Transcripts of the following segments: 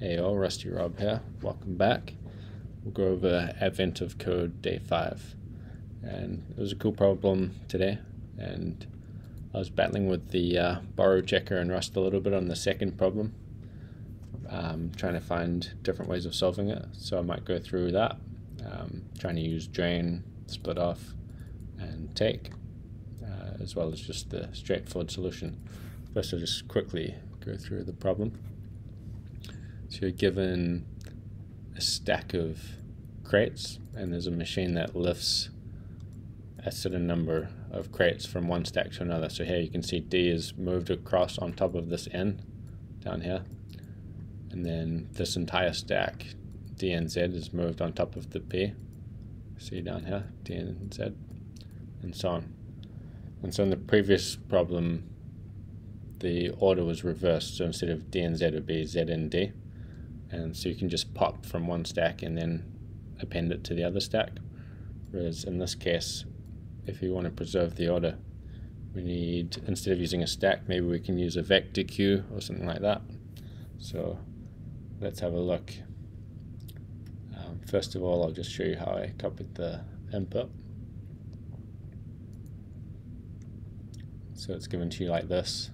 Hey all, Rusty Rob here. Welcome back. We'll go over Advent of Code Day 5. And it was a cool problem today, and I was battling with the borrow checker and Rust a little bit on the second problem, trying to find different ways of solving it. So I might go through that, trying to use drain, split off, and take, as well as just the straightforward solution. First I'll just quickly go through the problem. So you're given a stack of crates, and there's a machine that lifts a certain number of crates from one stack to another. So here you can see D is moved across on top of this N down here, and then this entire stack D and Z is moved on top of the P. See down here, D and Z, and so on. And so in the previous problem the order was reversed, so instead of D and Z it would be Z and D. And so you can just pop from one stack and then append it to the other stack. Whereas in this case, if you want to preserve the order, we need, instead of using a stack, maybe we can use a vector queue or something like that. So let's have a look. First of all, I'll just show you how I copied the input. So it's given to you like this,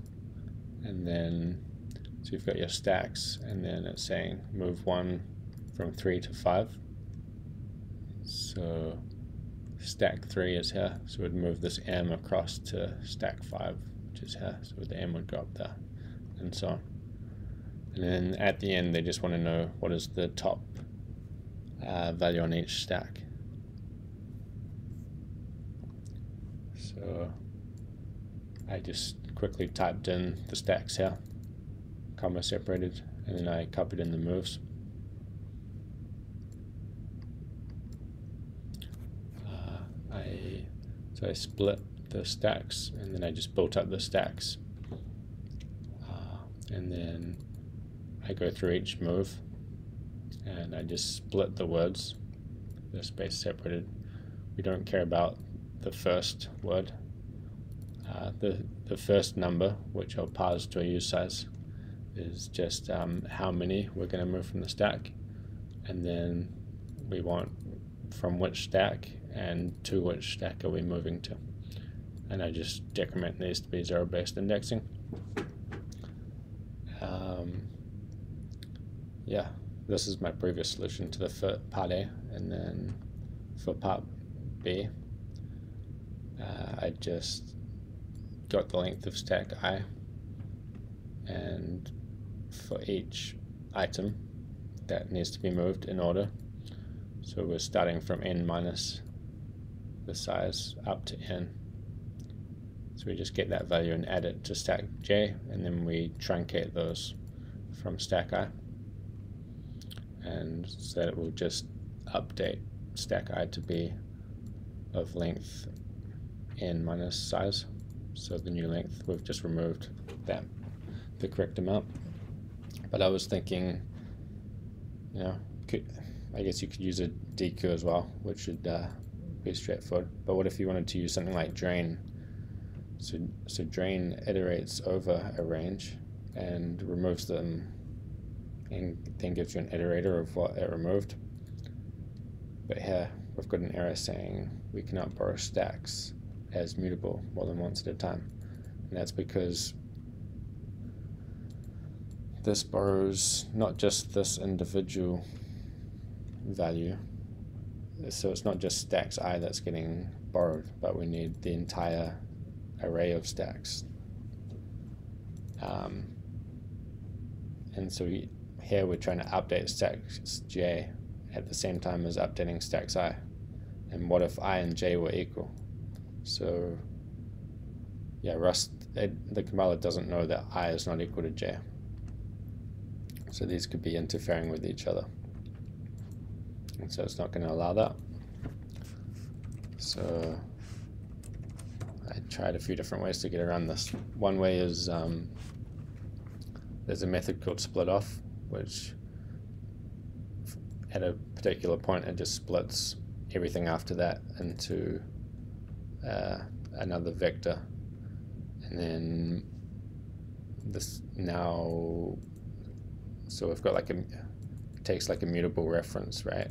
and then so you've got your stacks, and then it's saying move 1 from 3 to 5. So stack 3 is here, so we'd move this M across to stack 5, which is here, so the M would go up there, and so on. And then at the end they just want to know what is the top value on each stack. So I just quickly typed in the stacks here, comma separated, and then I copied in the moves. So I split the stacks, and then I just built up the stacks, and then I go through each move, and I just split the words, the space separated. We don't care about the first word. The first number, which I'll parse to a use size, is just how many we're going to move from the stack, and then we want from which stack and to which stack are we moving to. And I just decrement these to be zero-based indexing. Yeah, this is my previous solution to the part A, and then for part B, I just got the length of stack I, and for each item that needs to be moved in order. So we're starting from n minus the size up to n. So we just get that value and add it to stack j, and then we truncate those from stack I, and so that it will just update stack I to be of length n minus size. So the new length, we've just removed that, the correct amount. But I was thinking, you know, I guess you could use a DQ as well, which would be straightforward. But what if you wanted to use something like drain? So drain iterates over a range and removes them, and then gives you an iterator of what it removed. But here we've got an error saying we cannot borrow stacks as mutable more than once at a time, and that's because this borrows not just this individual value, so it's not just stacks I that's getting borrowed, but we need the entire array of stacks. And so here we're trying to update stacks j at the same time as updating stacks I. And what if I and j were equal? So yeah, the compiler doesn't know that I is not equal to j. So these could be interfering with each other, and so it's not going to allow that. So I tried a few different ways to get around this. One way is there's a method called split off, which at a particular point it just splits everything after that into another vector, and then this now So we've got like it takes like a mutable reference, right,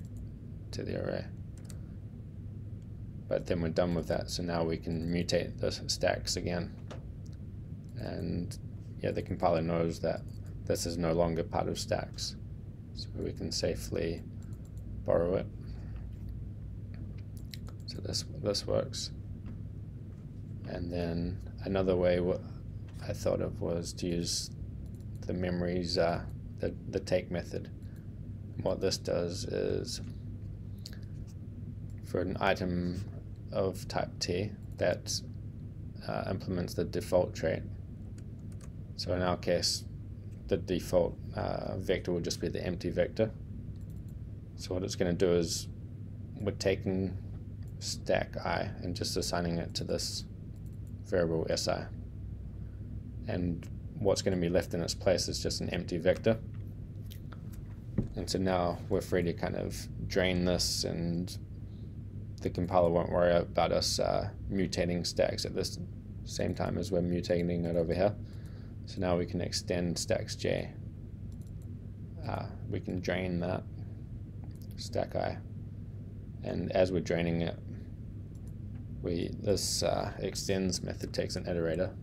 to the array. But then we're done with that, so now we can mutate the stacks again. And yeah, the compiler knows that this is no longer part of stacks, so we can safely borrow it. So this works. And then another way what I thought of was to use the memories, the take method. What this does is, for an item of type T that implements the default trait. So in our case, the default vector will just be the empty vector. So what it's going to do is we're taking stack I and just assigning it to this variable si. And what's going to be left in its place is just an empty vector. And so now we're free to kind of drain this, and the compiler won't worry about us mutating stacks at this same time as we're mutating it over here. So now we can extend stacks j. We can drain that stack I, and as we're draining it, this extends method takes an iterator.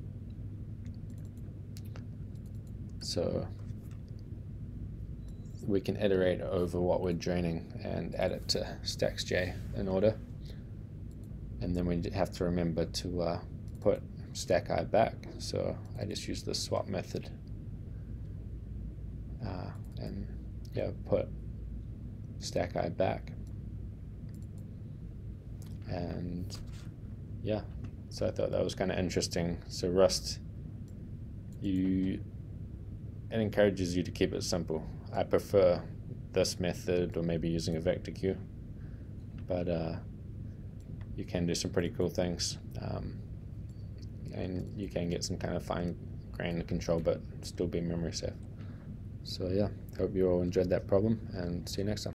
So we can iterate over what we're draining and add it to stacks j in order. And then we have to remember to put stack I back. So I just use the swap method. And yeah, put stack I back. And yeah, so I thought that was kind of interesting. So Rust, it encourages you to keep it simple. I prefer this method, or maybe using a vector queue, but you can do some pretty cool things, and you can get some kind of fine-grained control but still be memory safe. So yeah, hope you all enjoyed that problem, and see you next time.